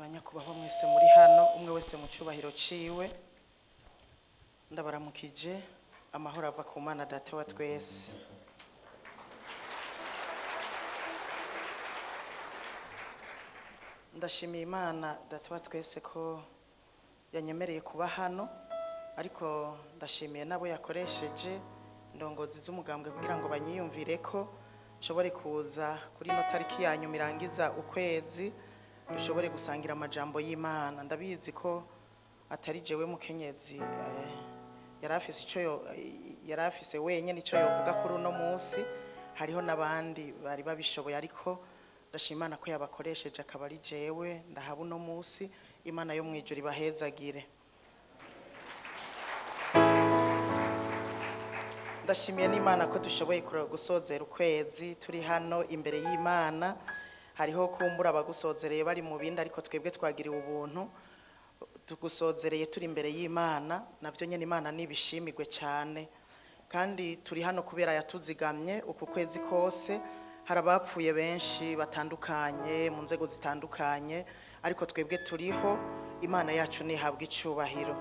Banyakubahwa mwese muri hano, umwe wese mu cyubahiro ciwe, ndabaramukije. Amahoro ava ku Mana Data wa twese. Ndashimiye Imana Data wa twese ko yanyemereye kuba hano, ariko ndashimiye nabo yakoresheje indongozi z'umugambwe kugira ngo banyiyumvire ko nshobore kuza kuri no tariki yanyu mirangiza ukwezi, dushobore gusangira amajambo y'Imana. Ndabizi ko atari jewe mukenyezi yarafise wenyene ico yovuga kuri uno munsi, hariho nabandi bari babishoboye, ariko ndashimana ko yabakoresheje akaba ari jewe ndahaba uno munsi. Imana yo mwijuru ibahezagire. Ndashimiye n'Imana ko dushoboye gusozera ukwezi turi hano imbere y'Imana. Hariho kumbura abagusozereye bari mu bindi, ariko twebwe twagiriwe ubuntu tugusozereye turi imbere y'Imana. Nabyo nyene Imana nibishimigwe cyane, kandi turi hano kubera yatuzigamye uku kwezi kose. Hari abapfuye benshi batandukanye mu nzego zitandukanye, ariko twebwe turiho. Imana yacu nihabwa icubahiro.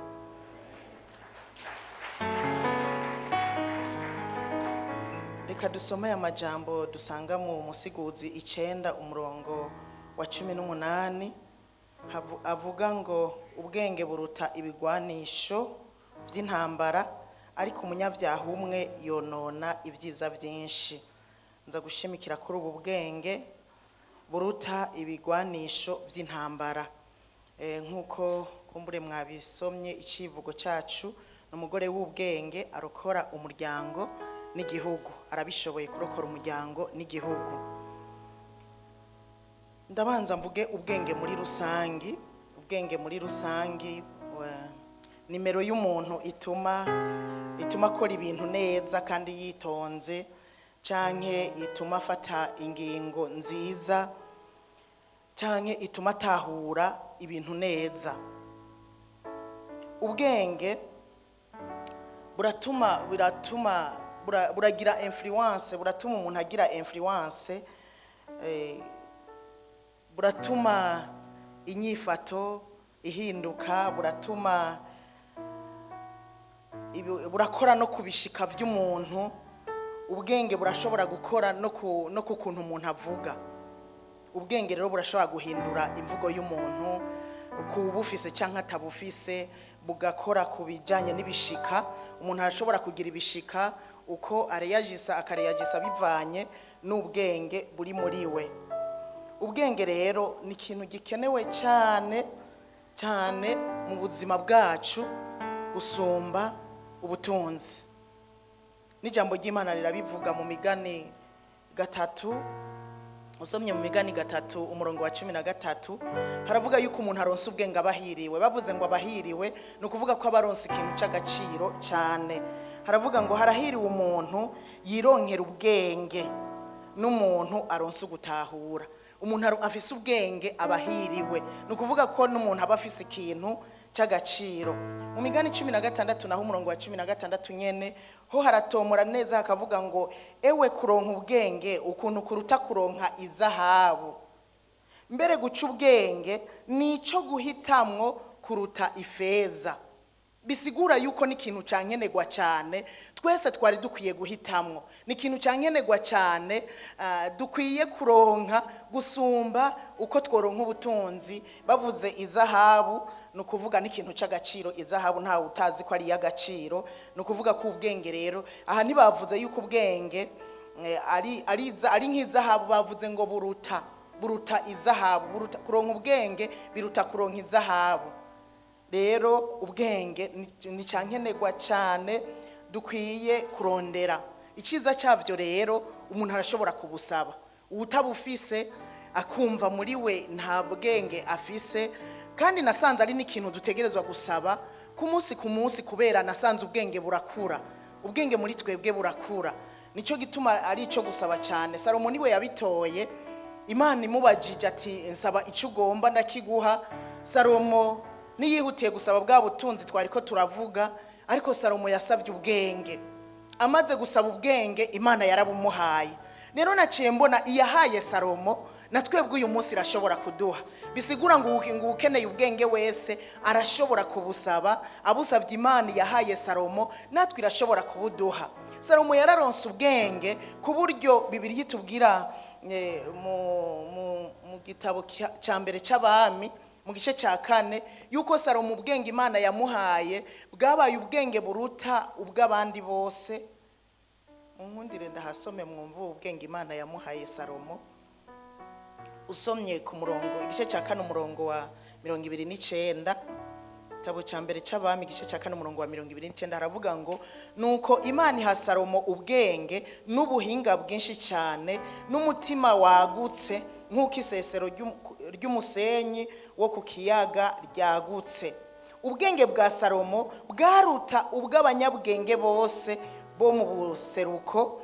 Reka dusome amajambo dusanga mu Musiguzi 9 umurongo wa 18, avuga ngo ubwenge buruta ibigwanisho by'intambara, ariko umunyabyaha umwe yonona ibyiza byinshi. Nza gushimikira kuri ubu bwenge buruta ibigwanisho by'intambara. Nkuko kumbure mwabisomye icivugo cacu, n'umugore w'ubwenge arokora umuryango n'igihugu. Arabishoboye kurokora umuryango n'igihugu. Ndabanza mvuge ubwenge muri rusangi. Ubwenge muri rusangi nimero y'umuntu ituma akora ibintu neza kandi yitonze, canke ituma afata ingingo nziza, canke ituma atahura ibintu neza. Ubwenge buragira influence, buratuma umuntu agira influence, buratuma inyifato ihinduka, burakora no kubishika vy'umuntu. Ubwenge burashobora gukora no ku kuntu umuntu avuga. Ubwenge rero burashobora guhindura imvugo y'umuntu, kubufise canke atabufise, bugakora kubijanye n'ibishika. Umuntu arashobora kugira ibishika uko akareyagisa bivanye n'ubwenge buri muri we. Ubwenge rero ni ikintu gikenewe cyane cyane mu buzima bwacu gusumba ubutunzi. N'ijambo ry'Imana rirabivuga mu Migani 3. Usomye mu Migani 3 umurongo wa 13, haravuga yuko umuntu aronse ubwenge abahiriwe. Bavuze ngo abahiriwe ni ukuvuga ko abaronse ikintu c'agaciro cyane. Haravuga ngo harahiriwe umuntu yironkera ubwenge n'umuntu aronse ugutahura. Umuntu afise ubwenge abahiriwe, ni ukuvuga ko n'umuntu aba afise ikintu c'agaciro. Mu Migani 16 naho umurongo wa 16 nyene ho haratomora neza, hakavuga ngo ewe kuronka ubwenge ukuntu kuruta kuronka izahabu. Mbere guca ubwenge nico guhitamwo kuruta ifeza. Bisigura yuko ni ikintu cankenegwa cyane, twese twari dukwiye guhitamwo. Ni ikintu cankenegwa cyane, dukwiye kuronka gusumba uko tworonka ubutunzi. Bavuze izahabu no kuvuga ni ikintu c'agaciro. Izahabu ntawe utazi ko ari y'agaciro. No kuvuga ko ubwenge rero aha ntibavuze yuko ubwenge ari nk'izahabu, bavuze ngo buruta izahabu. Kuronka ubwenge biruta kuronka izahabu. Rero ubwenge ni cankenegwa cyane, dukwiye kurondera. Iciza cyavyo rero umuntu arashobora kubusaba. Utabufise akumva muri we nta bwenge afise, kandi nasanze ari n'ikintu dutegerezwa gusaba ku munsi kubera nasanze ubwenge burakura. Ubwenge muri twebwe burakura, nico gituma ari ico gusaba cyane. Salomo niwe yabitoye. Imana imubajije ati nsaba ico ugomba ndakiguha. Salomo niyihutiye gusaba bwa butunzi twari ko turavuga, ariko Salomo yasabye ubwenge. Amaze gusaba ubwenge Imana yarabumuhaye. Rero naciye mbona iyahaye Salomo natwebwe uyu munsi irashobora kuduha. Bisigura ngo ukeneye ubwenge wese arashobora kubusaba. Abusabye Imana yahaye Salomo, natwe irashobora kubuduha. Salomo yararonse ubwenge ku buryo Bibiliya itubwira mu gitabo cya mbere cy'Abami mu gice cya 4 yuko Salomo ubwenge Imana yamuhaye bwabaye ubwenge buruta ubw'abandi bose. Nkundire ndahasome mwumva ubwenge Imana yamuhaye Salomo. Usomye ku murongo igice cya 4 umurongo wa 29, igitabo cya mbere cy'Abami igice cya 4 umurongo wa 29 haravuga ngo nuko Imana iha Salomo ubwenge n'ubuhinga bwinshi cyane n'umutima wagutse nk'uko isesero ry'umusenyi wo ku kiyaga ryagutse. Ubwenge bwa Salomo bwaruta ubw'abanyabwenge bose bo mu buseruko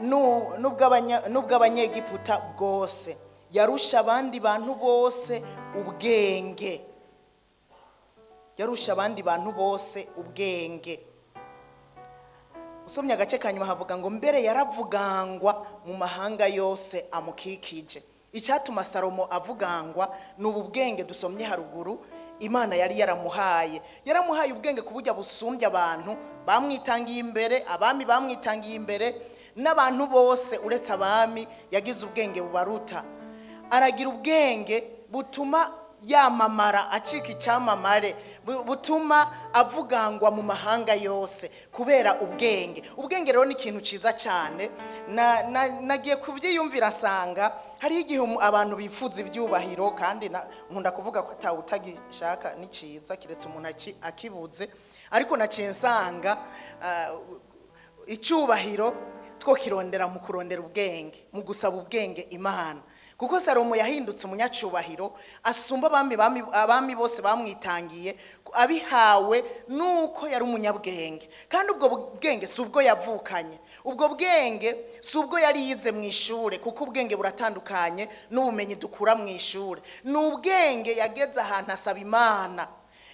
n'ubw'abanyegiputa bwose. Yarusha abandi bantu bose ubwenge. Yarusha abandi bantu bose ubwenge. Usomye agace kanyuma havuga ngo mbere yaravugangwa mu mahanga yose amukikije. Icyatuma Salomo avugangwa n'ubu bwenge dusomye haruguru Imana yari yaramuhaye. Yaramuhaye ubwenge ku buryo busumbye abantu bamwitangiye imbere, abami bamwitangiye imbere, n'abantu bose uretse abami yagize ubwenge bubaruta. Aragira ubwenge butuma yamamara, acika icyamamare, butuma avugangwa mu mahanga yose kubera ubwenge. Ubwenge rero ni ikintu ciza cyane. Nagiye kubyiyumvira nsanga hari igihe abantu bifuza ibyubahiro, kandi nkunda kuvuga ko utagishaka ni ciza kiretse umuntu akibuze, ariko naciye nsanga icyubahiro two kirondera mu kurondera ubwenge, mu gusaba ubwenge Imana. Kuko Salomo yahindutse umunyacubahiro asumba abami bose bamwitangiye, abihawe nuko yari umunyabwenge. Kandi ubwo bwenge si ubwo yavukanye, ubwo bwenge si ubwo yari yize mu ishure, kuko ubwenge buratandukanye n'ubumenyi dukura mu ishure. Ni ubwenge yageze ahantu asaba Imana,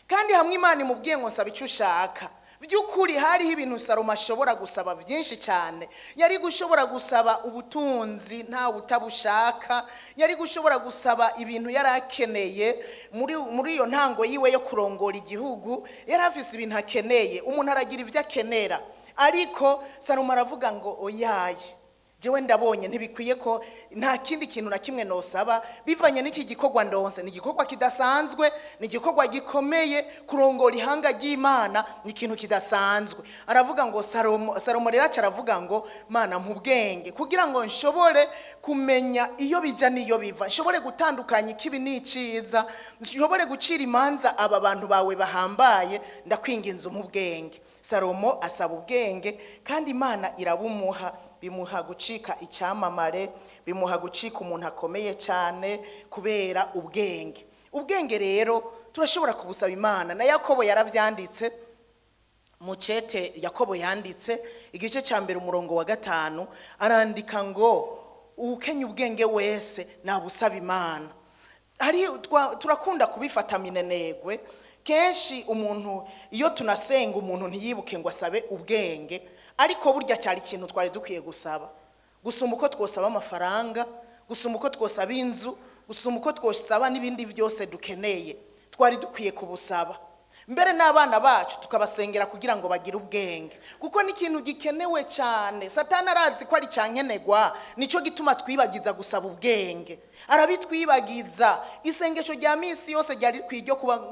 kandi hamwe Imana imubwiye ngo nsaba icyo ushaka. By'ukuri hariho ibintu Salomo ashobora gusaba byinshi cyane. Yari gushobora gusaba ubutunzi nta utabushaka, yari gushobora gusaba ibintu yari akeneye muri iyo ntango yiwe yo kurongora igihugu. Yari afise ibintu akeneye, umuntu aragira ibyo akenera, ariko Salomo aravuga ngo oyaye, jewe ndabonye ntibikwiye ko nta kindi kintu na kimwe nosaba bivanye n'iki gikorwa ndonse. Ni igikorwa kidasanzwe, ni igikorwa gikomeye. Kurongora ihanga ry'Imana ni ikintu kidasanzwe. Aravuga ngo Salomo rero aravuga ngo Mana mpubwenge kugira ngo nshobore kumenya iyo bija n'iyo biva, nshobore gutandukanya ikibi n'iciza, nshobore gucira imanza aba bantu bawe bahambaye, ndakwinginze umubwenge. Salomo asaba ubwenge kandi Imana irabumuha. Bimuha gucika icyamamare, bimuha gucika umuntu akomeye cyane kubera ubwenge. Ubwenge rero turashobora kubusaba Imana. Na Yakobo yaravyanditse mu cete Yakobo yanditse igice cya 1 umurongo wa 5, arandika ngo ukenye ubwenge wese nabusaba Imana. Turakunda kubifata minenegwe kenshi. Umuntu iyo tunasenga umuntu ntiyibuke ngo asabe ubwenge, ariko burya cyari ikintu twari dukwiye gusaba. Gusuma uko twosaba amafaranga, gusuma uko twosaba inzu, gusuma uko twosaba n'ibindi byose dukeneye, twari dukwiye kubusaba. Mbere n'abana bacu tukabasengera kugira ngo bagire ubwenge, kuko ni ikintu gikenewe cyane. Satani arazi ko ari cyankenegwa, nico gituma twibagiza gusaba ubwenge. Arabitwibagiza. Isengesho rya misi yose ryari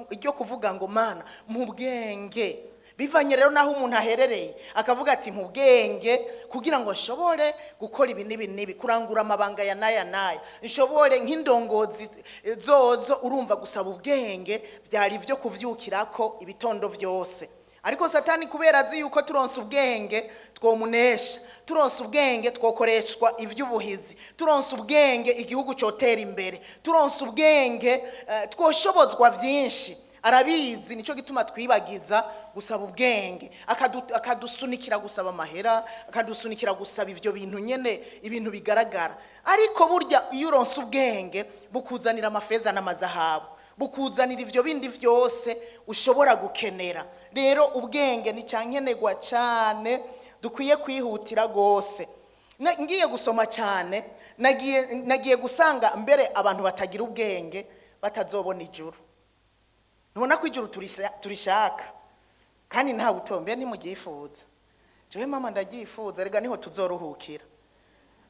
iryo kuvuga ngo Mana mpubwenge. Bivanye rero naho umuntu aherereye akavuga ati mpubwenge kugira ngo nshobore gukora ibi n'ibi, kurangura amabanga ya naya, nshobore nk'indongozi zozo. Urumva gusaba ubwenge byari byo kuvyukirako ibitondo byose. Ariko Satani kubera azi yuko turonse ubwenge twomunesha, turonse ubwenge twokoreshwa ivy'ubuhizi, turonse ubwenge igihugu cyotera imbere, turonse ubwenge twoshobozwa byinshi. Arabizi, nico gituma twibagiza gusaba ubwenge. Akadusunikira gusaba amahera, akadusunikira gusaba ivyo bintu nyene, ibintu bigaragara. Ariko burya iyo uronse ubwenge bukuzanira amafeza n'amazahabu, bukuzanira ivyo bindi vyose ushobora gukenera. Rero ubwenge ni cyankenegwa cyane, dukwiye kwihutira gose. ngiye gusoma cyane nagiye gusanga mbere abantu batagira ubwenge batazobona ijuru. Ntubona ko ijuru turishaka kandi ntawe utombe ntimugyifuza. Jewe mama ndagyifuza, rega niho tuzoruhukira.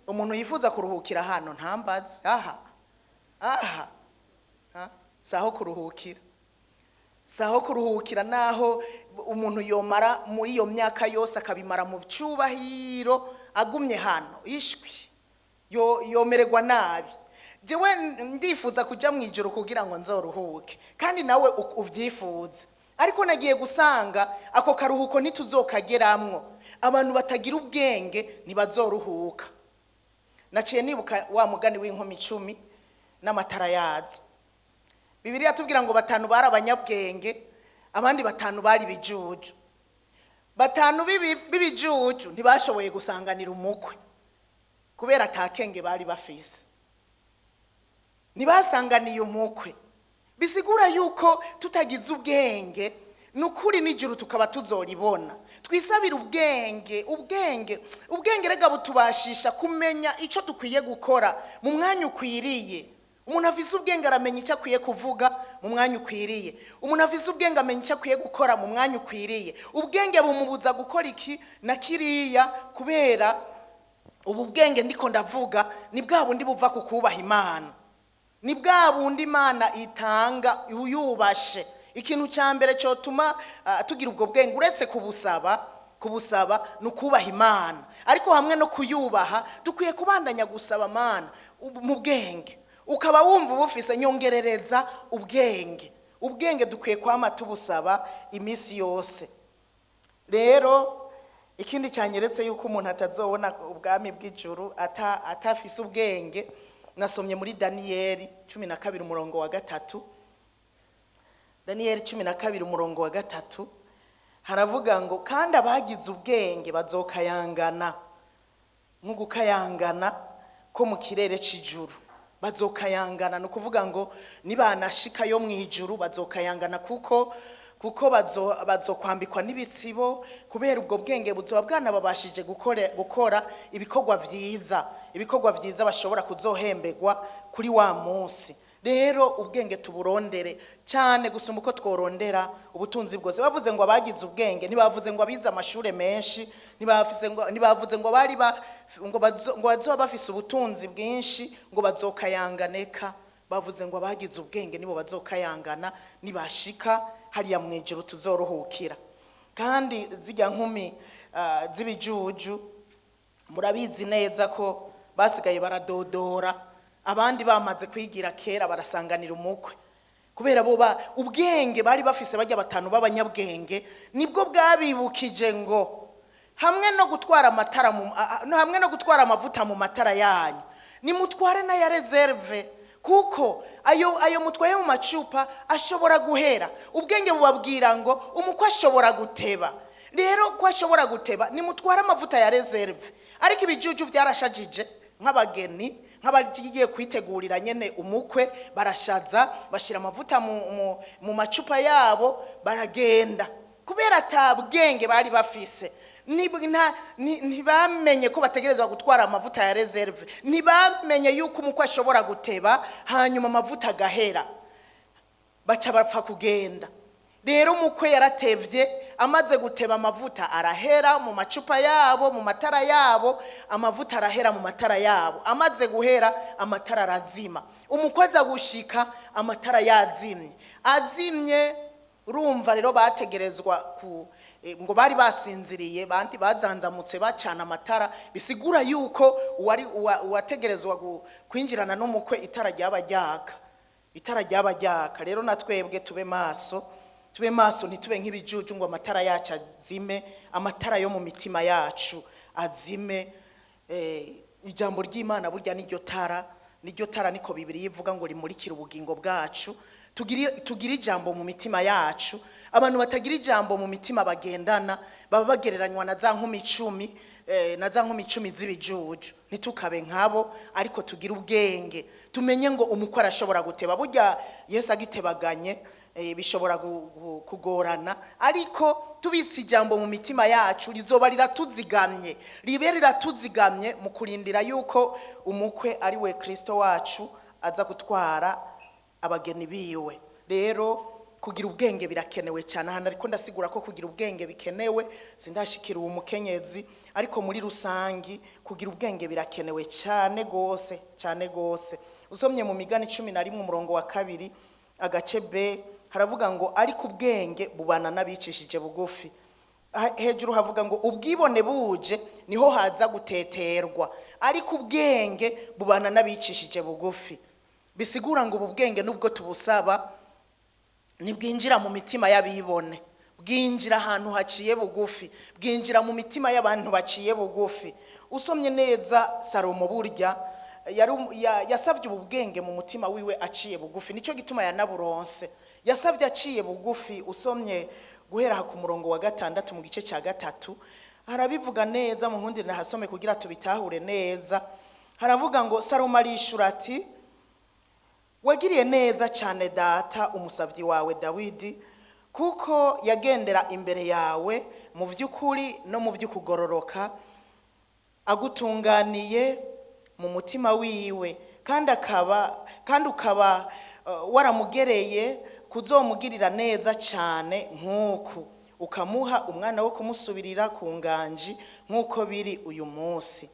Umuntu yifuza kuruhukira hano ntambaze aha saho kuruhukira. Saho kuruhukira naho umuntu yomara muri iyo myaka yose akabimara mu cyubahiro agumye hano ishwi yomererwa nabi. Jewe ndifuza kuja mu ijuru kugira ngo nzoruhuke kandi nawe uvyifuza. Ariko nagiye gusanga ako karuhuko ntituzokageramwo. Abantu batagira ubwenge ntibazoruhuka. Naciye nibuka wa mugani w'inkumi 10 n'amatara yazo. Bibiliya tubwira ngo 5 bari abanyabwenge, abandi 5 bari bijuju. 5 bibijuju ntibashoboye gusanganira umukwe kubera atakenge bari bafise. Nibasanganiye umukwe. Bisigura yuko tutagize ubwenge nukuri n'ijuru tukaba tuzoribona. Twisabira ubwenge rega butubashisha kumenya ico dukwiye gukora mu mwanya ukwiriye. Umuntu afise ubwenge aramenya icyo akwiye kuvuga mu mwanya ukwiriye. Umuntu afise ubwenge amenya icyo akwiye gukora mu mwanya ukwiriye. Ubwenge bumubuza gukora iki na kiriya kubera ubu bwenge ndiko ndavuga ni bwa bundi buva ku kubaha Imana. Ni bwa bundi Imana itanga uyubashe. Ikintu cya mbere cyo tuma tugira ubwo bwenge uretse kubusaba nukubaha Imana. Ariko hamwe no kuyubaha dukwiye kubandanya gusaba Imana mu bwenge. Ukaba wumva ubufise nyongerereza ubwenge dukwiye kwama tubusaba imisi yose. Rero ikindi cyanyeretse yuko umuntu atazobona ubwami bw'ijuru atafise ubwenge, nasomye muri Daniyeli 12 umurongo wa 3. Daniyeli 12 umurongo wa 3 haravuga ngo kandi abagize ubwenge bazokayangana nk'ugukayangana ko mu kirere c'ijuru. Bazokayangana no kuvuga ngo nibanashika yo mu ijuru bazokayangana kuko bazokwambikwa n'ibitsibo kubera ubwo bwenge buzoba bwanababashije gukora ibikorwa vyiza bashobora kuzohembegwa kuri wa munsi. Rero ubwenge tuburondere cyane gusumba uko tworondera ubutunzi bwose. Bavuze ngo abagize ubwenge ntibavuze ngo abize amashure menshi, ntibavuze ngo bari ngo bazoba bafise ubutunzi bwinshi ngo bazokayanganeka. Bavuze ngo abagize ubwenge nibo bazokayangana nibashika hariya mu ijuru tuzoruhukira. Kandi zijya nkumi zibijuju murabizi neza ko basigaye baradodora. Abandi bamaze kwigira kera barasanganira umukwe kubera bo ubwenge bari bafise bajya 5 b'abanyabwenge nibwo bwabibukije ngo hamwe no gutwara amavuta mu matara yanyu nimutware na ya reserve kuko ayo mutwaye mu macupa ashobora guhera. Ubwenge bubabwira ngo umukwe ashobora guteba. Rero ko ashobora guteba nimutware amavuta ya reserve. Ariko ibijuju byarashajije nk'abageni nk'abagiye kwitegurira nyene umukwe barashaza bashira amavuta mu macupa yabo baragenda kubera atabwenge bari bafise. Ntibamenye ko bategerezwa gutwara amavuta ya reserve. Ntibamenye yuko umukwe ashobora guteba hanyuma amavuta gahera baca bapfa kugenda. Rero umukwe yaratevye amaze guteba amavuta arahera mu macupa yabo mu matara yabo. Amavuta arahera mu matara yabo. Amaze guhera amatara arazima. Umukwe aza gushika amatara azimye. Urumva rero bategerezwa ngo bari basinziriye bandi bazanzamutse bacana amatara. Bisigura yuko uwategerezwa kwinjirana n'umukwe itara ry'abajyaka. Rero natwebwe tube maso ntitube nk'ibijuju ngo amatara yacu azime. Amatara yo mu mitima yacu azime. Ijambo ry'Imana burya niryo tara niko Bibiliya ivuga ngo rimurikira ubugingo bwacu. Tugira ijambo mu mitima yacu. Abantu batagira ijambo mu mitima bagendana baba bagereranywa na za nkumi 10 z'ibijuju. Ntitukabe nkabo ariko tugira ubwenge tumenye ngo umukwe arashobora guteba. Burya Yesu agitebaganye bishobora kugorana, ariko tubise ijambo mu mitima yacu rizoba riratuzigamye, ribe riratuzigamye mu kurindira yuko umukwe ari we Kristo wacu aza gutwara abageni biwe. Rero kugira ubwenge birakenewe cyane. Hano ariko ndasigura ko kugira ubwenge bikenewe, sindashikira uwo mukenyezi, ariko muri rusangi kugira ubwenge birakenewe cyane gose, cyane gose. Usomye mu Migani 11 umurongo wa 2 agace B haravuga ngo ariko ubwenge bubana n'abicishije bugufi. Hejuru havuga ngo ubwibone buje niho haza guteterwa, ariko ubwenge bubana n'abicishije bugufi. Bisigura ngo ubu bwenge nubwo tubusaba nibwinjira mu mitima y'abibone, bwinjira ahantu haciye bugufi, bwinjira mu mitima y'abantu baciye bugufi. Usomye neza Salomo burya yasabye ubu bwenge mu mutima wiwe aciye bugufi, nico gituma yanaburonse. Yasabye aciye bugufi. Usomye guhera ku murongo wa 6 mu gice cya 3 harabivuga neza, mu nkundi nahasome kugira tubitahure neza. Haravuga ngo Salomo arishura ati wagiriye neza cyane data umusavyi wawe Dawidi, kuko yagendera imbere yawe mu by'ukuri no mu by'ukugororoka, agutunganiye mu mutima wiwe, kandi ukaba waramugereye kuzomugirira neza cyane nk'uku, ukamuha umwana wo kumusubirira ku nganji nk'uko biri uyu munsi.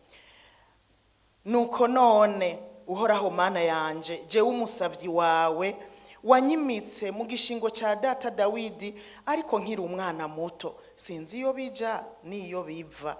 Nuko none uhoraho mana yanje, jewe umusavyi wawe wanyimitse mu gishingo cya data Dawidi, ariko nkiri umwana muto sinzi iyo bija niyo biva.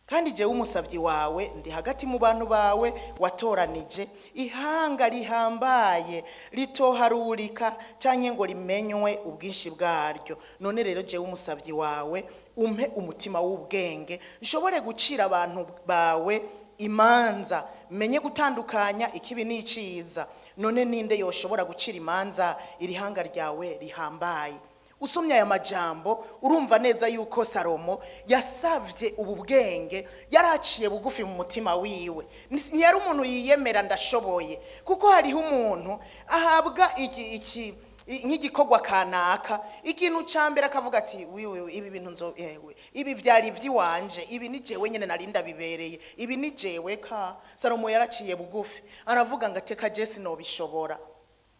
Kandi jewe umusavyi wawe ndi hagati mu bantu bawe watoranije, ihanga rihambaye ritoharurika canke ngo rimenywe ubwinshi bwaryo. None rero jewe umusavyi wawe umpe umutima w'ubwenge, nshobore gucira abantu bawe imanza, menye gutandukanya ikibi n'iciza. None ninde yoshobora gucira imanza irihanga ryawe rihambaye? Usomye aya majambo urumva neza yuko Salomo yasavye ubu bwenge, yaraciye bugufi mu mutima wiwe. Ntiyari umuntu yiyemera ndashoboye, kuko hariho umuntu ahabwa nk'igikorwa kanaka, ikintu cyambere akavuga ati wiwe ibi bintu ibi byari ivy'iwanje, ibi ni jewe nyene narinda bibereye, ibi ni jewe ka. Salomo yaraciye bugufi aravuga ngo ateka Jesse no bishobora.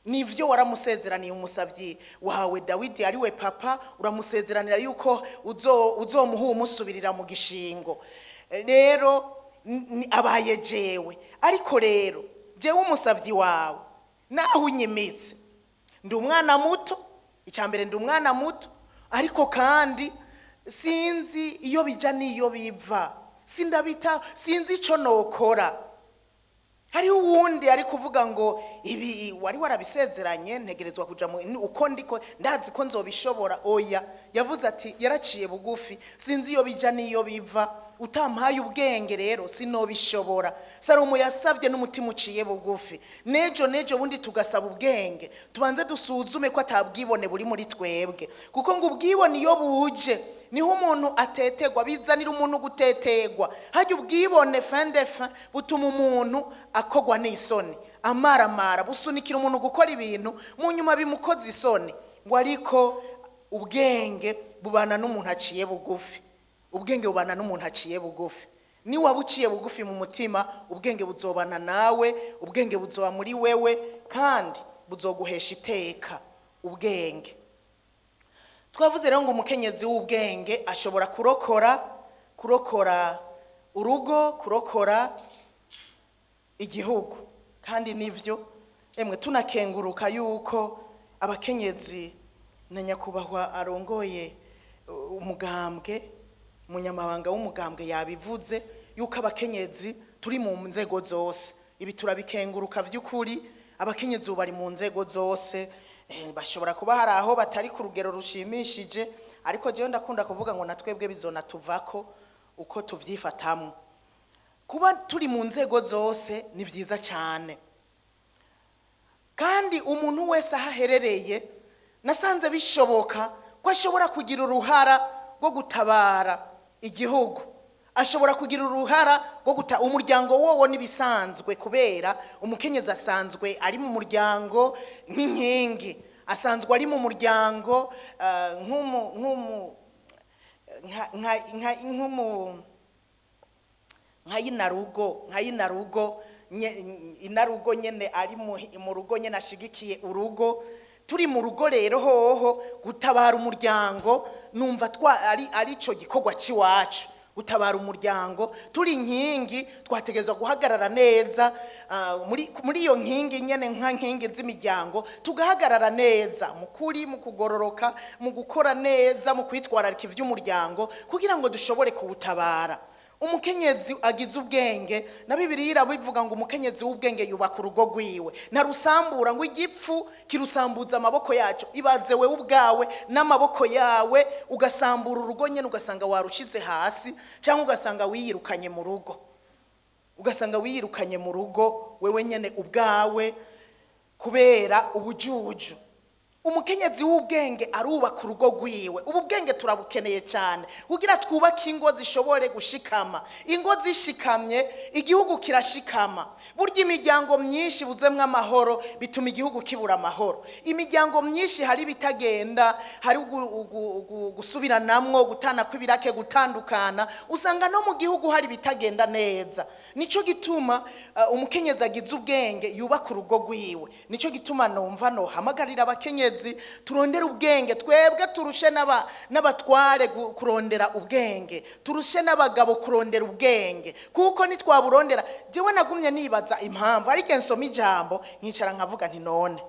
Nivyo waramusezeraniye umusavyi wawe Dawidi ari we papa, uramusezeranira yuko uzomuha umusubirira mu gishingo. Rero abaye jewe, ariko rero jewe umusavyi wawe naho unyimitse ndi umwana muto, icyambere ndi umwana muto, ariko kandi sinzi iyo bija niyo biva, sinzi ico nokora. Hari uwundi ari kuvuga ngo ibi wari warabisezeranye ntegerezwa kuja uko ndiko ndazi ko nzobishobora. Oya, yavuze ati yaraciye bugufi, sinzi iyo bija niyo biva, utampaye ubwenge rero sinobishobora. Salomo yasabye n'umutima uciye bugufi. Nejo bundi tugasaba ubwenge, tubanze dusuzume ko atabwibone buri muri twebwe, kuko ngo ubwibone iyo buje niho umuntu atetegwa, bizanira umuntu gutetegwa. Hajya ubwibone fendefa butuma umuntu akogwa n'isoni, amaramara busunikira umuntu gukora ibintu mu nyuma bimukoze isoni. Ngo ariko ubwenge bubana n'umuntu aciye bugufi, ubwenge bubana n'umuntu aciye bugufi. Ni wabuciye bugufi mu mutima, ubwenge buzobana nawe, ubwenge buzoba muri wewe, kandi buzoguhesha iteka ubwenge. Twavuze rero ngo umukenyezi w'ubwenge ashobora kurokora urugo, kurokora igihugu. Kandi nivyo emwe tunakenguruka yuko abakenyezi na nyakubahwa arongoye umugambwe, umunyamabanga w'umugambwe yabivuze yuko abakenyezi turi mu nzego zose. Ibi turabikenguruka vy'ukuri. Abakenyezi bari mu nzego zose, bashobora kuba hari aho batari ku rugero rushimishije, ariko jewe ndakunda kuvuga ngo natwebwe bizonatuvako uko tuvyifatamwe. Kuba turi mu nzego zose ni vyiza cyane, kandi umuntu wese ahaherereye nasanze bishoboka ko ashobora kugira uruhara rwo gutabara igihugu, ashobora kugira uruhara rwo umuryango wowo nibisanzwe, kubera umukenyezi asanzwe ari mu muryango nk'inkingi, asanzwe ari mu muryango nk'inarugo nyene ari mu rugo nyene ashigikiye urugo. Turi mu rugo rero hoho gutabara umuryango numva ari cyo gikorwa ciwacu. Gutabara umuryango turi inkingi twategezwa guhagarara neza muri iyo nkingi nyene nka nkingi z'imiryango, tugahagarara neza mu kuri, mu kugororoka, mu gukora neza, mu kwitwararika ivy'umuryango kugira ngo dushobore kuwutabara. Umukenyezi agize ubwenge, na Bibiliya irabivuga ngo umukenyezi w'ubwenge yubaka urugo rwiwe, ntarusambura ngo igipfu kirusambuza amaboko yacu. Ibaze wewe ubwawe n'amaboko yawe ugasambura urugo nyene, ugasanga warushize hasi, cyangwa ugasanga wiyirukanye mu rugo, wewe nyene ubwawe kubera ubujuju. Umukenyezi w'ubwenge arubaka urugo rwiwe. Ubu bwenge turabukeneye cyane kugira twubake ingo zishobore gushikama. Ingo zishikamye igihugu kirashikama. Burya imiryango myinshi buzemwe amahoro bituma igihugu kibura amahoro. Imiryango myinshi hari bitagenda, hari gusubiranamwo, gutana kw'ibirake, gutandukana, usanga no mu gihugu hari bitagenda neza. Nico gituma umukenyezi agize ubwenge yubaka urugo rwiwe. Nico gituma numva no hamagarira abakenyezi turondera ubwenge, twebwe turushe n'abatware kurondera ubwenge, turushe n'abagabo kurondera ubwenge, kuko nitwaburondera. Jewe nagumye nibaza impamvu, ariko nsoma ijambo nkicara nkavuga nti none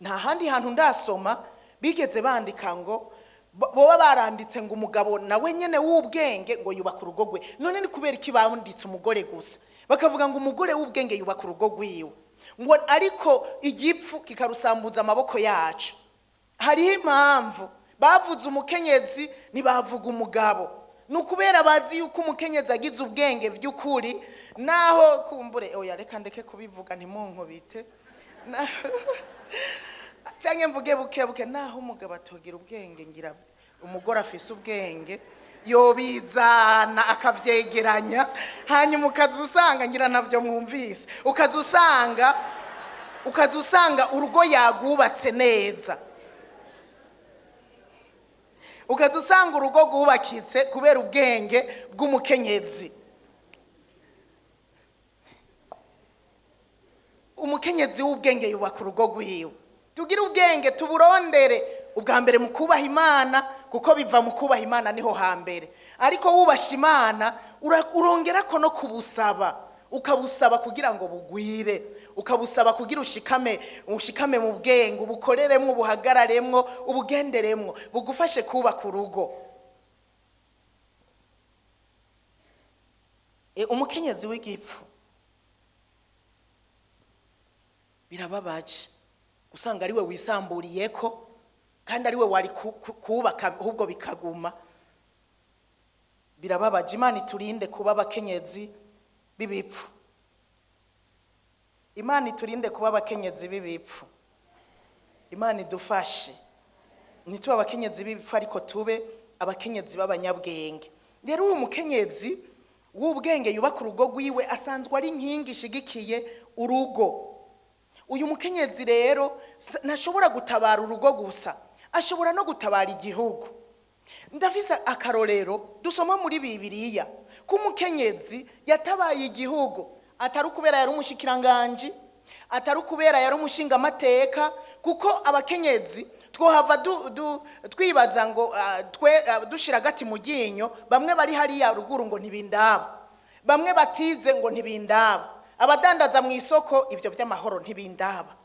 nta handi hantu ndasoma bigeze bandika ngo boba baranditse ngo umugabo nawe nyene w'ubwenge ngo yubaka urugo rwe. None ni kubera iki banditse umugore gusa, bakavuga ngo umugore w'ubwenge yubaka urugo rwiwe, ngo ariko igipfu kikarusambuza amaboko yacu? Hariho impamvu bavuze umukenyezi ntibavuga umugabo. Nukubera bazi yuko umukenyezi agize ubwenge vy'ukuri, naho kumbure oya reka ndeke kubivuga ntimunkubite canke mvuge bukebuke, naho umugabo atogira ubwenge ngira umugore afise ubwenge yobizana akavyegeranya, hanyuma ukazusanga ngira navyo mwumvise, ukazusanga urugo yagubatse neza, ukazusanga urugo rwubakitse kubera ubwenge bw'umukenyezi. Umukenyezi w'ubwenge yubaka urugo rwiwe. Tugira ubwenge tuburondere ubwa mbere mu kubaha Imana, kuko biva mu kubaha Imana niho hambere. Ariko wubasha Imana urongerako no kubusaba, ukabusaba kugira ngo bugwire, ukabusaba kugira ushikame mu bwenge, ubukoreremwo, ubuhagararemwo, ubugenderemwo, bugufashe kubaka urugo. Umukenyezi w'igipfu birababaje usanga ariwe wisamburiyeko, kandi ariwe wari kubaka ahubwo bikaguma. Birababaje. Imana iturinde kuba abakenyezi b'ibipfu. Imana iturinde kuba abakenyezi b'ibipfu. Imana idufashe ntitube abakenyezi b'ibipfu, ariko tube abakenyezi b'abanyabwenge. Rero uwo mukenyezi w'ubwenge yubaka urugo rwiwe asanzwe ari inkingi ishigikiye urugo. Uyu mukenyezi rero ntashobora gutabara urugo gusa, ashobora no gutabara igihugu. Ndafise akarorero dusoma muri Bibiliya ko umukenyezi yatabaye igihugu, atari kubera yari umushikiranganje, atari kubera yari umushinga amateka, kuko abakenyezi twohava twibaza ngo dushira gati mu ginyo, bamwe bari hariya ruguru ngo ntibindaba, bamwe batize ngo ntibindaba, abadandaza mu isoko ibyo by'amahoro ntibindaba,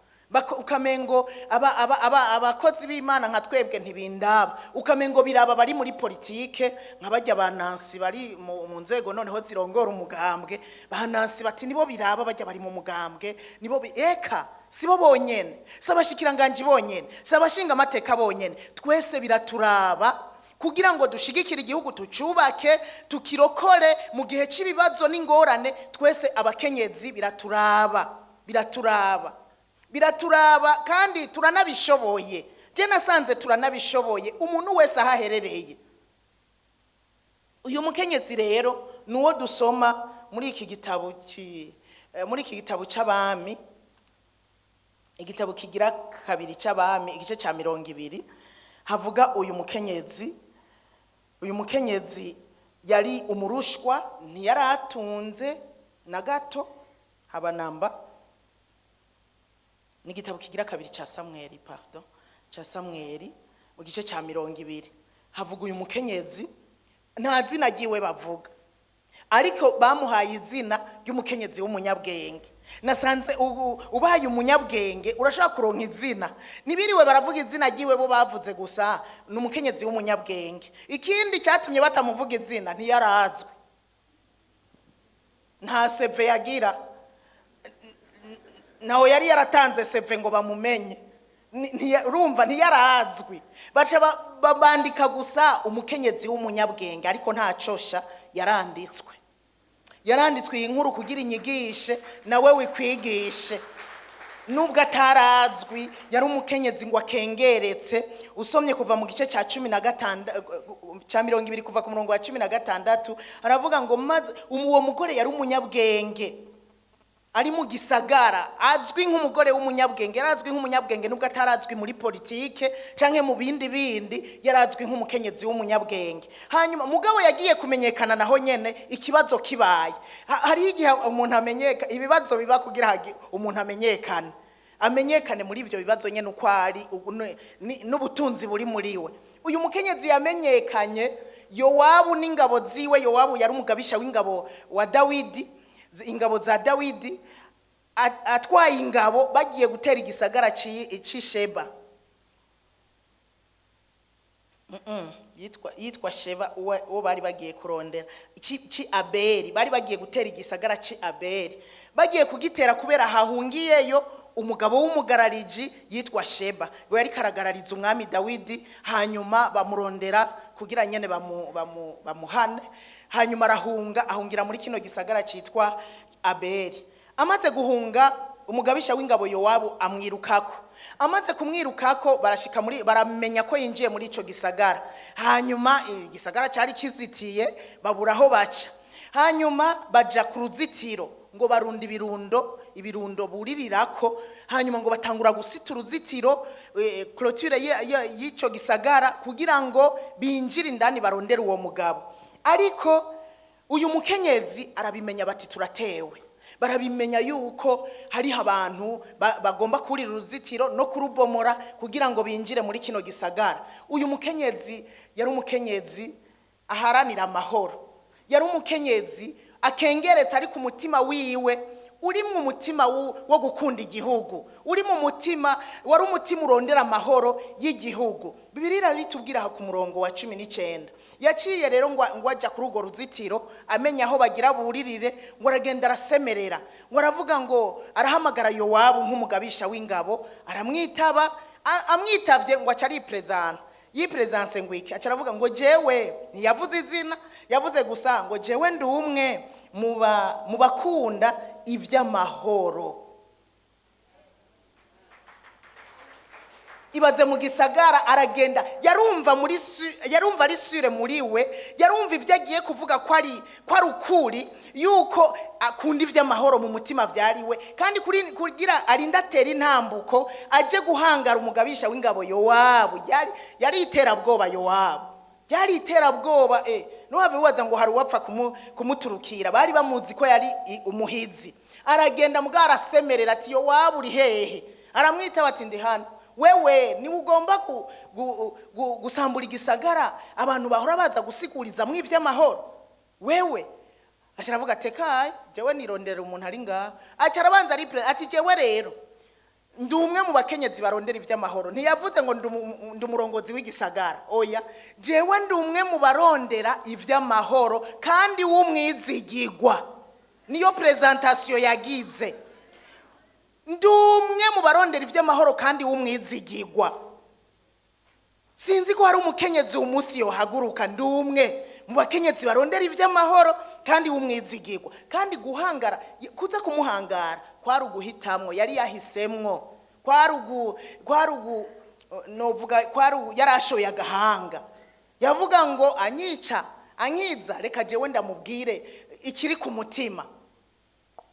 ukamengo abakozi b'Imana nka twebwe ntibindaba, ukamengo biraba bari muri politike nk'abajya banansi bari mu nzego noneho zirongora umugambwe, banansi bati nibo biraba, bajya bari mu mugambwe nibo eka sibo bonyene, sabashikiranganje bonyene, sabashinga amateka bonyene, twese biraturaba kugira ngo dushigikire igihugu, tucubake, tukirokore mu gihe cy'ibibazo n'ingorane. Twese abakenyezi biraturaba kandi turanabishoboye. Je nasanze turanabishoboye umuntu wese ahaherereye. Uyu mukenyezi rero nuwo dusoma muri iki gitabo c'abami, igitabo kigira kabiri cy'abami igice cya 20 havuga uyu mukenyezi yari umurushwa, ntiyaratunze na gato haba namba. N'igitabo kigira kabiri cya Samweli, cya Samweli mu gice cya 20 havuga uyu mukenyezi, nta zina giwe bavuga, ariko bamuhaye izina ry'umukenyezi w'umunyabwenge. Nasanze ubaye umunyabwenge urashaka kuronka izina, nibiriwe baravuga izina giwe bo bavuze gusa n'umukenyezi w'umunyabwenge. Ikindi cyatumye batamuvuga izina, ntiyarazwe, nta CV yagira, naho yari yaratanze CV ngo bamumenye, urumva ntiyarazwi, baca babandika gusa umukenyezi w'umunyabwenge, ariko nta cosha yaranditswe iyi nkuru kugira inyigishe nawe wikwigishe. Nubwo atarazwi, yari umukenyezi ngo akengeretse. Usomye kuva mu gice cya 20 kuva ku murongo wa 16 aravuga ngo uwo mugore yari umunyabwenge, ari mu gisagara, azwi nk'umugore w'umunyabwenge. Yarazwi nk'umunyabwenge nubwo atarazwi muri politike canke mu bindi, yarazwi nk'umukenyezi w'umunyabwenge. Hanyuma mugabo yagiye kumenyekana naho nyene ikibazo kibaye. Hari igihe umuntu amenyeka, ibibazo biba kugira umuntu amenyekane muri ibyo bibazo nyene uko ari n'ubutunzi buri muri we. Uyu mukenyezi yamenyekanye, Yowabu n'ingabo ziwe, Yowabu yari umugabisha w'ingabo wa Dawidi, ingabo za Dawidi, atwaye ingabo bagiye gutera igisagara c'Isheba. Yitwa Sheba, uwo bari bagiye kurondera c'Abeli, bari bagiye gutera igisagara c'Abeli. Bagiye kugitera kubera hahungiyeyo umugabo w'umugarariji yitwa Sheba, ngo yari karagarariza umwami Dawidi. Hanyuma bamurondera kugira nyene bamuhane. Hanyuma ahungira muri kino gisagara cyitwa Abeli. Amaze guhunga, umugabisha w'ingabo Yowabu amwirukako. Amaze kumwirukako, baramenya ko yinjiye muri ico gisagara. Hanyuma igisagara cyari kizitiye, babura aho baca. Hanyuma baja ku ruzitiro ngo barunda ibirundo buririrako. Hanyuma ngo batangura gusita uruzitiro, clôture y'ico gisagara kugira ngo binjire indani barondera uwo mugabo. Ariko uyu mukenyezi arabimenya, bati turatewe. Barabimenya yuko hari abantu bagomba kurira uruzitiro no kurubomora kugira ngo binjire muri kino gisagara. Uyu mukenyezi yari umukenyezi aharanira amahoro, yari umukenyezi akengeretse, ari ku mutima wiwe urimwe umutima wo gukunda igihugu, urimo umutima wari umutima urondera amahoro y'igihugu. Bibiliya bitubwira ku murongo wa 19 yaciye rero ngo ajya kuri urwo ruzitiro amenya aho bagira buririre, ngo aragenda arasemerera, ngo aravuga ngo arahamagara Yowabu nk'umugabisha w'ingabo, aramwitaba. Amwitavye ngo aca yipresence ngo iki, aca aravuga ngo jewe, ntiyavuze izina, yavuze gusa ngo jewe ndi umwe mu bakunda ivy'amahoro. Ibaze mu gisagara aragenda, yarumva ari sure muri we, yarumva ibyo agiye kuvuga ko ari ukuri, yuko akunda ivy'amahoro mu mutima byari we, kandi kugira arinda atera intambuko aje guhangara umugabisha w'ingabo Yowabu. Yari iterabwoba Yowabu, yari iterabwoba. Nuhave waza ngo hari uwapfa kumuturukira, bari bamuzi ko yari umuhizi. Aragenda mbwa arasemerera ati Yowabu uri hehe? Aramwita bati ndi hano. Wewe ni ugomba gusambura igisagara, abantu bahora baza gusiguriza mu ivy'amahoro. Wewe asharavuga tekaye, jewe nirondera umuntu ari ngaho. Acarabanza ati jewe rero ndi umwe mu bakenyezi barondera ivy'amahoro. Ntiyavuze ngo ndi umurongozi w'igisagara, oya, jewe ndi umwe mu barondera ivy'amahoro kandi w'umwizigirwa. Niyo presentation yagize, ndi umwe mu barondera ivy'amahoro kandi w'umwizigirwa. Sinzi ko hari umukenyezi umunsi yohaguruka, ndi umwe mu bakenyezi barondera ivy'amahoro kandi w'umwizigirwa. Kandi guhangara, kuza kumuhangara kwari uguhitamwo, yari yahisemwo, yarashoye agahanga. Yavuga ngo anyiza reka jewe ndamubwire ikiri ku mutima.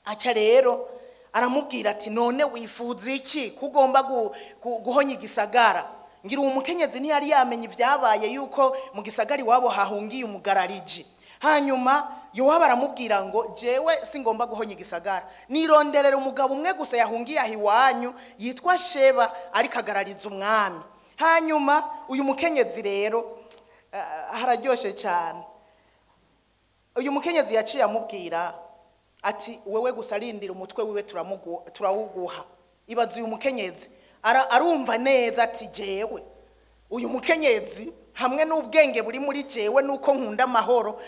Aca rero aramubwira ati none wifuza iki kugomba guhonya igisagara. Ngira uwo mukenyezi ntiyari yamenye ibyabaye yuko mu gisagara iwabo hahungiye umugarariji. Hanyuma Yowabu aramubwira ngo jewe singomba guhonya igisagara, nironderera umugabo umwe gusa yahungiye aho iwanyu yitwa Sheba ariko agarariza umwami. Hanyuma uyu mukenyezi rero hararyoshe cyane. Uyu mukenyezi yaciye amubwira ati wewe gusa arindira umutwe wiwe turawuguha. Ibaze uyu mukenyezi arumva neza ati jewe uyu mukenyezi hamwe n'ubwenge buri muri jewe nuko nkunda amahoro,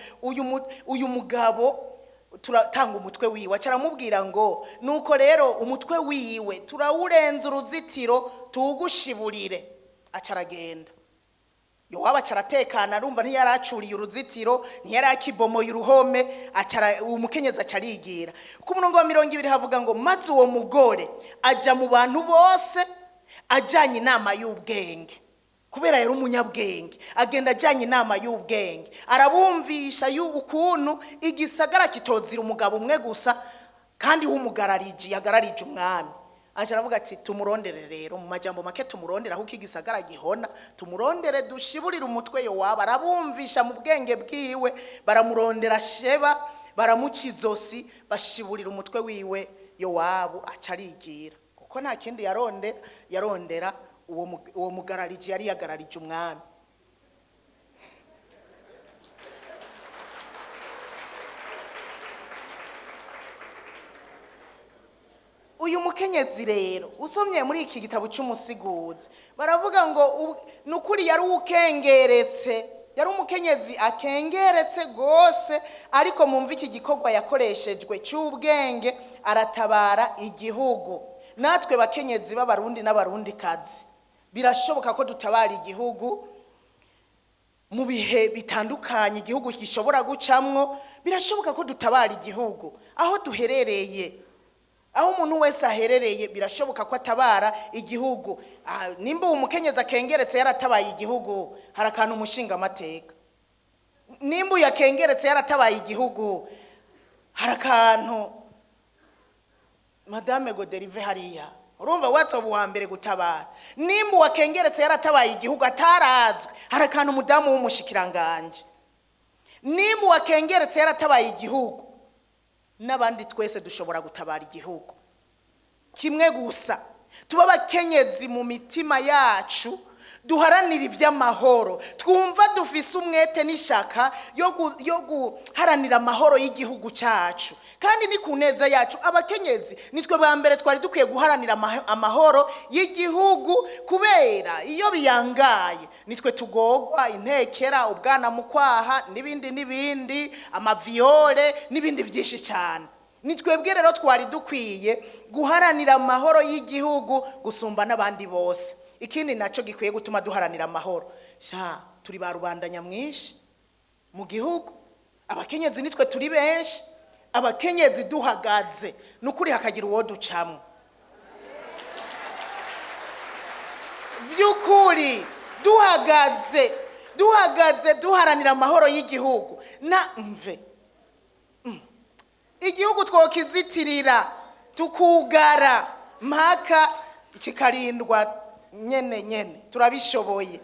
uyu mugabo turatanga umutwe wiwe. Acaramubwira ngo nuko rero umutwe wiwe turawurenza uruzitiro tuwugushiburire. Acaragenda. Yowabu acaratekana, arumva ntiyaracuriye uruzitiro, ntiyarakibomoye uruhome, umukenyezi acarigira. Ku murongo wa 20 havuga ngo maze uwo mugore aja mu bantu bose ajanye inama y'ubwenge. Kubera yari umunyabwenge, agenda ajanye inama y'ubwenge, arabumvisha ukuntu igisagara kitozira umugabo umwe gusa kandi w'umugarariji yagararije umwami. Aravuga ati tumurondere rero, mu majambo make tumurondera aho igisagara gihona, tumurondere dushiburire umutwe Yowabu. Arabumvisha mu bwenge bwiwe, baramurondera Sheba, baramuca izosi, bashiburira umutwe wiwe Yowabu acarigira. Kuko nta kindi yarondera uwo mugarariji yari yagararije umwami. Uyu mukenyezi rero usomye muri iki gitabo cy'umusiguzi baravuga ngo nukuri yari ukengeretse, yari umukenyezi akengeretse gose, ariko mumva iki gikorwa yakoreshejwe cy'ubwenge, aratabara igihugu. Natwe bakenyezi b'abarundi n'abarundi kazi birashoboka ko dutabara igihugu mu bihe bitandukanye igihugu gishobora gucamwo. Birashoboka ko dutabara igihugu aho duherereye, aho umuntu wese aherereye birashoboka ko atabara igihugu. Nimba umukenyezi akengeretse yaratabaye igihugu, harakantu umushinga amateka. Nimba yakengeretse yaratabaye igihugu, harakantu Madame Goderive hariya, urumva watoba wa mbere gutabara. Nimba wakengeretse yaratabaye igihugu atarazwe, harakantu umudamu w'umushikiranganje. Nimba wakengeretse yaratabaye igihugu, n'abandi twese dushobora gutabara igihugu kimwe gusa. Tuba abakenyezi mu mitima yacu, duharanira iby'amahoro, twumva dufise umwete n'ishaka yo guharanira amahoro y'igihugu cyacu, kandi ni ku neza yacu. Abakenyezi nitwe ba mbere twari dukwiye guharanira amahoro y'igihugu, kubera iyo biyangaye nitwe tugogwa intekera, ubwana mu kwaha n'ibindi, amaviyore n'ibindi byinshi cyane. Nitwebwe rero twari dukwiye guharanira amahoro y'igihugu gusumba n'abandi bose. Ikindi naco gikwiye gutuma duharanira amahoro, turi ba rubanda nyamwinshi mu gihugu. Abakenyezi nitwe turi benshi, abakenyezi duhagaze nukuri hakagira uwo ducamwe. Byukuri duhagaze duharanira amahoro y'igihugu. Na mve igihugu twokizitirira tukugara mpaka kikarindwa nyene turabishoboye.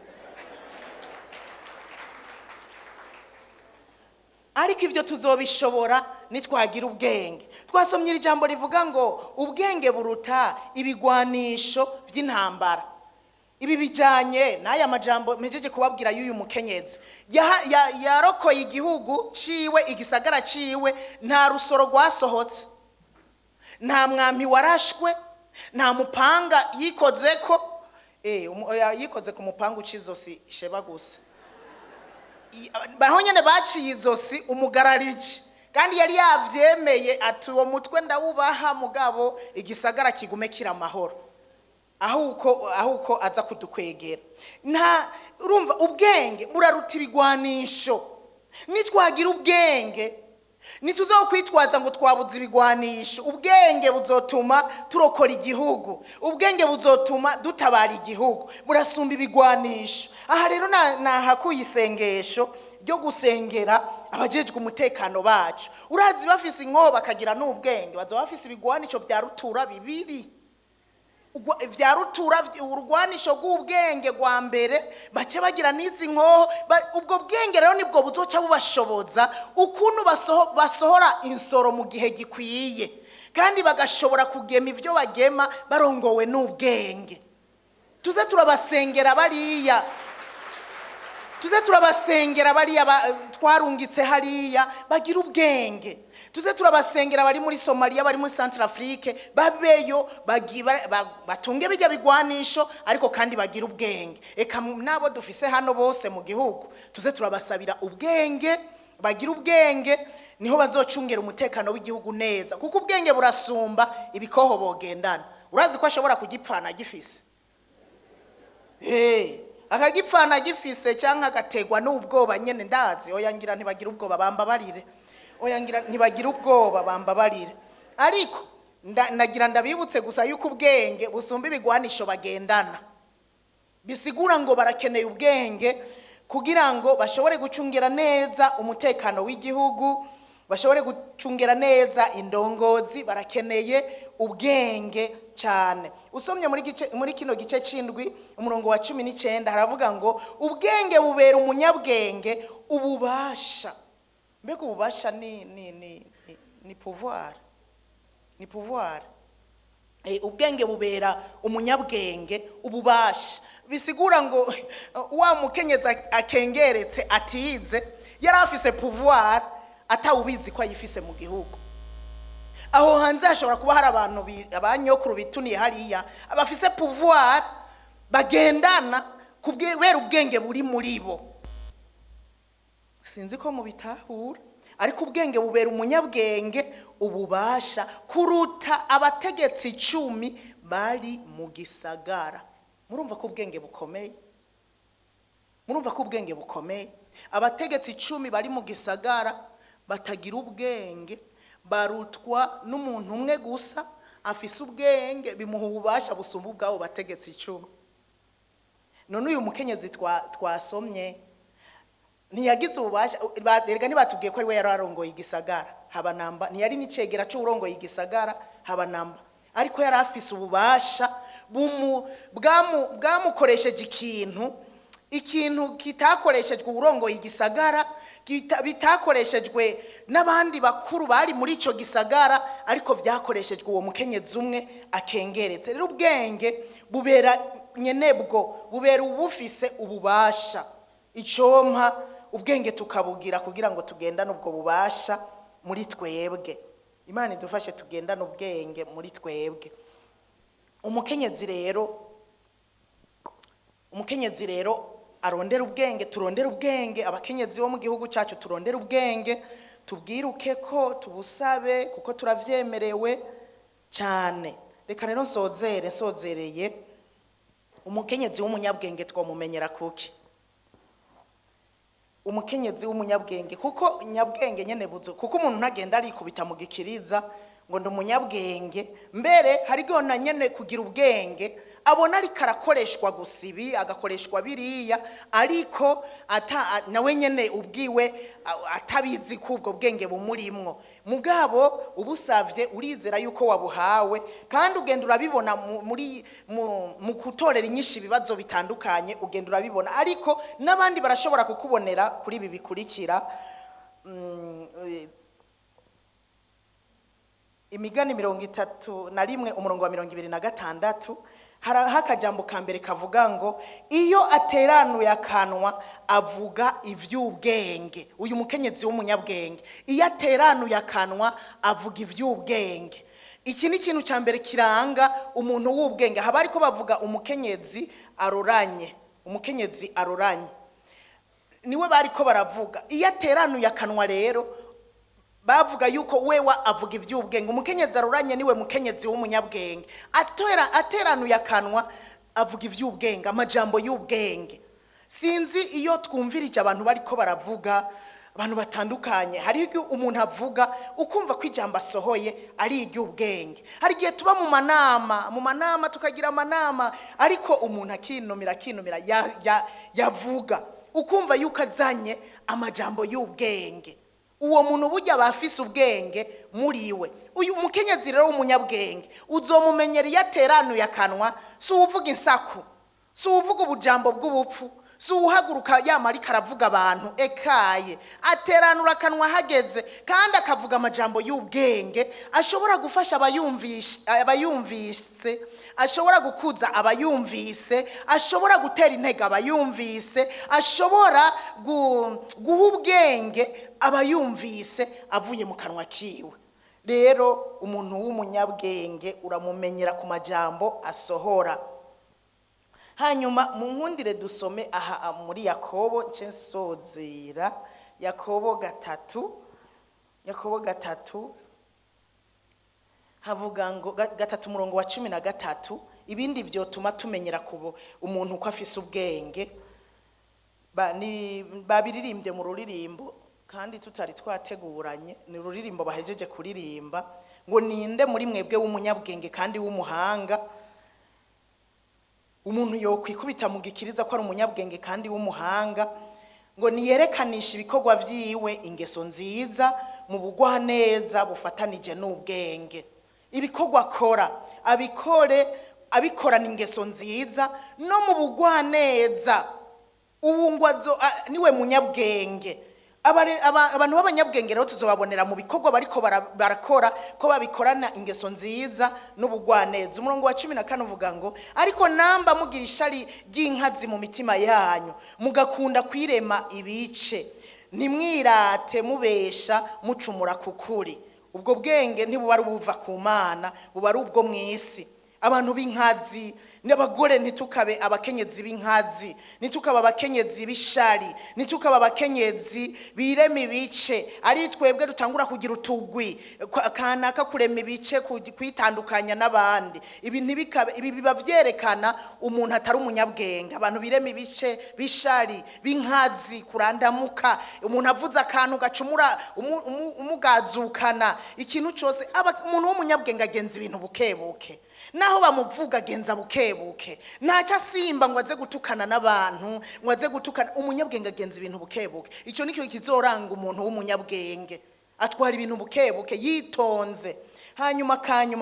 Ariko ibyo tuzobishobora nitwagira ubwenge. Twasomye iri jambo rivuga ngo ubwenge buruta ibigwanisho by'intambara. Ibi bijanye n'aya majambo mejeje kubabwira y'uyu mukenyezi yarokoye igihugu ciwe, igisagara ciwe, nta rusoro rwasohotse, nta mwami warashwe, nta mupanga yikozeko. Yikoze ku mupanga ucizosi Sheba gusa. Baho nyene baciye izosi umugarariji, kandi yari yavyemeye ati uwo mutwe ndawubaha, mugabo igisagara kigume kira amahoro, ahuko aza kudukwegera. Urumva ubwenge buraruta ibigwanisho. Nitwagira ubwenge nituzokwitwaza ngo twabuze ibigwanisho, ubwenge buzotuma turokora igihugu, ubwenge buzotuma dutabara igihugu, burasumba ibigwanisho. Aha rero nahakuye isengesho ryo gusengera abajejwe umutekano bacu. Urazi bafise inkoho bakagira n'ubwenge, bazo bafise ibigwanisho vya rutura bibiri. Vya rutura urugwanisho rw'ubwenge rwa mbere bace bagira n'izi nkoho. Ubwo bwenge rero nibwo buzoca bubashoboza ukuntu basohora insoro mu gihe gikwiye, kandi bagashobora kugema ibyo bagema barongowe n'ubwenge. Tuze turabasengera bariya, twarungitse hariya bagira ubwenge. Tuze turabasengera bari muri Somalia, bari muri Centrafrique, babeyo batunge bijya bigwanisho ariko kandi bagira ubwenge. Eka nabo dufise hano bose mu gihugu, tuze turabasabira ubwenge, bagira ubwenge, niho bazocungera umutekano w'igihugu neza, kuko ubwenge burasumba ibikoho bogendana. Urazi ko ashobora kugipfana gifise akagipfana gifise cyangwa agategwa n'ubwoba nyene. Ndazi oyangira ntibagira ubwoba bambabarire, oyangira ntibagira ubwoba bambabarire. Ariko nagira ndabibutse gusa yuko ubwenge busumba ibigwanisho bagendana. Bisigura ngo barakeneye ubwenge kugira ngo bashobore gucungera neza umutekano w'igihugu, bashobore gucungera neza indongozi. Barakeneye ubwenge cyane. Usomye muri kino gice c'indwi umurongo wa 19 haravuga ngo ubwenge bubera umunyabwenge ububasha. Mbega ububasha ni pouvoir, ni pouvoir. Ubwenge bubera umunyabwenge ububasha. Bisigura ngo wa mukenyeza akengeretse atize yari afise pouvoir atawubizi ko ayifise mu gihugu. Aho hanze hashobora kuba hari abantu abanyokuru bituniye hariya abafise pouvoir bagendana kubera ubwenge buri muri bo. Sinzi ko mubitahura, ariko ubwenge bubera umunyabwenge ububasha kuruta abategetsi 10 bari mu gisagara. Murumva ko ubwenge bukomeye? Murumva ko ubwenge bukomeye? Abategetsi 10 bari mu gisagara batagira ubwenge, barutwa n'umuntu umwe gusa afise ubwenge, bimuha ububasha busumba ubwabo bategetsi 10. None uyu mukenyezi twasomye ntiyagize ububasha. Erega nibatubwiye ko ari we yararongoye igisagara haba namba, ntiyari n'icegera c'urongoye igisagara haba namba, ariko yari afise ububasha bwamukoresheje ikintu kitakoreshejwe urongoye igisagara, bitakoreshejwe n'abandi bakuru bari muri ico gisagara, ariko vyakoreshejwe uwo mukenyezi umwe akengeretse. Rero ubwenge bubera nyenebwo, bubera ubufise ububasha. Icompa ubwenge tukabugira kugira ngo tugendane ubwo bubasha muri twebwe. Imana idufashe tugendane ubwenge muri twebwe. Umukenyezi rero arondera ubwenge, turondera ubwenge. Abakenyezi bo mu gihugu cyacu turondera ubwenge, tubwiruke ko tubusabe kuko turavyemerewe cyane. Reka rero nsozereye umukenyezi w'umunyabwenge twomumenyera kuki? Umukenyezi w'umunyabwenge kuko nyabwenge nyene buzo, kuko umuntu ntagenda arikubita mu gikiriza ngo ndi umunyabwenge. Mbere hari gona nyene kugira ubwenge abona ari karakoreshwa gusibi, agakoreshwa biriya, ariko nawe nyene ubwiwe atabizi ko ubwo bwenge bumurimwo. Mugabo ubusavye urizera yuko wabuhawe, kandi ugenda urabibona mu kutorera inyinshi ibibazo bitandukanye, ugenda urabibona. Ariko n'abandi barashobora kukubonera kuri ibi bikurikira. Imigani 31 umurongo wa 26 hari akajambo ka mbere kavuga ngo iyo ateranuye akanwa avuga ivy'ubwenge. Uyu mukenyezi w'umunyabwenge iyo ateranuye akanwa avuga ivy'ubwenge. Iki ni ikintu cya mbere kiranga umuntu w'ubwenge. Haba ariko bavuga umukenyezi aroranye, umukenyezi aroranye niwe bariko baravuga. Iyo ateranuye akanwa rero bavuga yuko wewa avuga ivy'ubwenge. Umukenyezi aroranye niwe mukenyezi w'umunyabwenge. Ateranuye akanwa avuga ivy'ubwenge, amajambo y'ubwenge. Sinzi iyo twumvirije abantu bariko baravuga, abantu batandukanye, hari igihe umuntu avuga ukumva ko ijambo asohoye ari iry'ubwenge. Hari igihe tuba mu manama tukagira amanama, ariko umuntu akinumira yavuga ukumva yuko azanye amajambo y'ubwenge. Uwo muntu burya bafise ubwenge muriwe. Uyu mukenyezi rero w'umunyabwenge uzomumenyera iyo ateranuye akanwa, si uvuga insaku, si uvuga ubujambo bw'ubupfu, si uhaguruka yamarika aravuga abantu ekaye. Ateranura akanwa hageze kandi akavuga amajambo y'ubwenge ashobora gufasha abayumvise, ashobora gukuza abayumvise, ashobora gutera intege abayumvise, ashobora guha ubwenge abayumvise avuye mu kanwa kiwe. Rero umuntu w'umunyabwenge uramumenyera ku majambo asohora. Hanyuma mu nkundire dusome aha muri Yakobo nsozera, Yakobo 3 havuga ngo 3:13, ibindi vyotuma tumenyera kubo umuntu uko afise ubwenge. Babiririmbye mu ruririmbo kandi tutari twateguranye, ni ruririmbo bahejeje kuririmba ngo ninde muri mwebwe w'umunyabwenge kandi w'umuhanga. Umuntu yo kwikubita mu gikiriza ko ari umunyabwenge kandi w'umuhanga, ngo niyerekanisha ibikorwa vyiwe ingeso nziza mu bugwaneza bufatanije n'ubwenge. Ibikorwa akora abikorana ingeso nziza no mu bugwaneza. Ubu ngwazo niwe munyabwenge. Abantu b'abanyabwenge rero tuzobabonera mu bikorwa bariko barakora ko babikorana ingeso nziza n'ubugwaneza. Umurongo wa 14 uvuga ngo ariko namba mugira ishari ry'inkazi mu mitima yanyu, mugakunda kwirema ibice, ntimwirate mubesha mucumura kukuri. Ubwo bwenge ntibuba ari buva ku Mana, buba ari ubwo mw'isi. Abantu b'inkazi n'abagore ntitukabe abakenyezi b'inkazi, nitukaba abakenyezi b'ishari, nitukaba abakenyezi birema ibice, ari twebwe dutangura kugira utugwi kanaka kurema ibice, kwitandukanya n'abandi. Ibi ntibikabe, ibi biba vyerekana umuntu atari umunyabwenge. Abantu birema ibice b'ishari b'inkazi, kurandamuka, umuntu avuze akantu gacumura umugazukana ikintu cyose. Umuntu w'umunyabwenge agenza ibintu bukebuke, naho bamuvuga agenza bukebuke, ntaca simba ngo aze gutukana n'abantu, ngo aze gutukana. Umunyabwenge agenza ibintu bukebuke. Icyo nicyo kizoranga umuntu w'umunyabwenge, atwara ibintu bukebuke yitonze. Hanyuma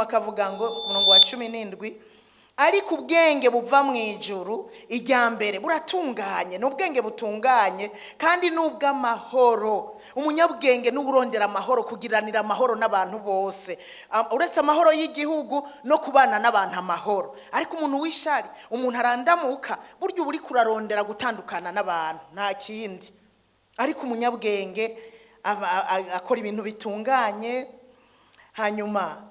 kavuga ngo umurongo wa 17, ariko ubwenge buva mu ijuru ijya mbere buratunganye, n'ubwenge butunganye kandi n'ubw'amahoro. Umunyabwenge n'uburondera amahoro, kugiranira amahoro n'abantu bose, uretse amahoro y'igihugu no kubana n'abantu amahoro. Ariko umuntu w'ishari, umuntu arandamuka, buryo uri kurarondera gutandukana n'abantu, nta kindi. Ariko umunyabwenge akora ibintu bitunganye. Hanyuma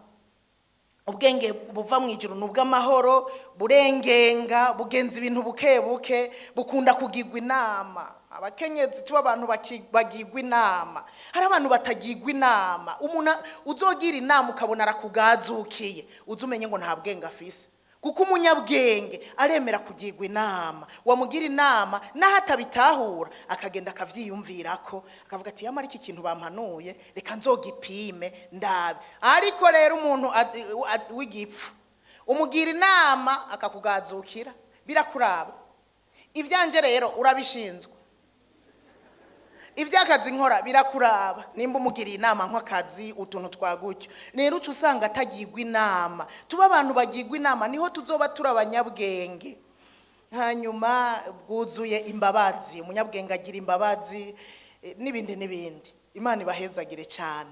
ubwenge buva mu ijuru n'ubw'amahoro, burengenga, bugenza ibintu bukebuke, bukunda kugirwa inama. Abakenyezi tuba abantu bagirwa inama. Hari abantu batagirwa inama. Umuntu uzogira inama ukabona arakugazukiye, uzumenye ngo nta bwenge afise. Kuko umunyabwenge aremera kugirwa inama. Wamugira inama naho atabitahura, akagenda akavyiyumvirako, akavuga ati yamara iki kintu bampanuye, reka nzogipime ndabe. Ariko rero umuntu w'igipfu umugira inama akakugazukira, birakuraba. Ibyanje rero urabishinzwe, iby'akazi nkora birakuraba. Nimba umugiriye inama nk'akazi utuntu twagutyo, rero uca usanga atagirwa inama. Tuba abantu bagirwa inama niho tuzoba turi abanyabwenge. Hanyuma bwuzuye imbabazi, umunyabwenge agira imbabazi n'ibindi n'ibindi. Imana ibahezagire cyane.